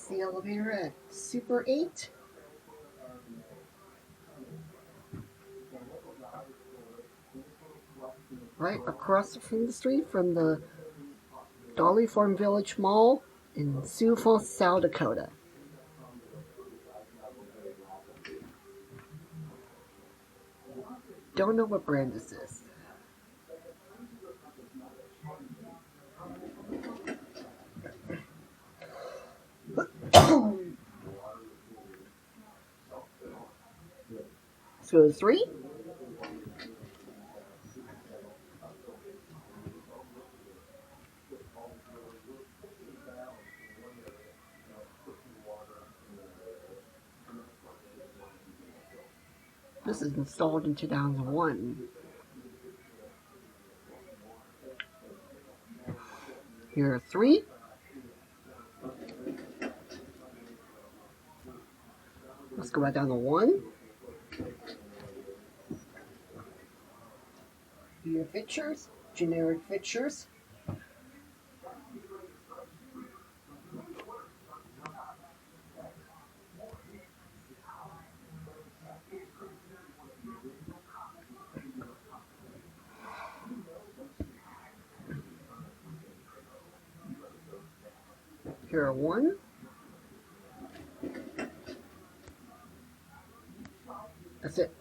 the elevator at Super 8. Right across from the street from the Dolly Farm Village Mall in Sioux Falls, South Dakota. Don't know what brand this is. So 3. This is installed in 2001. Here are 3. Let's go back down to 1. Here are fixtures, generic fixtures. Here are 1. That's it.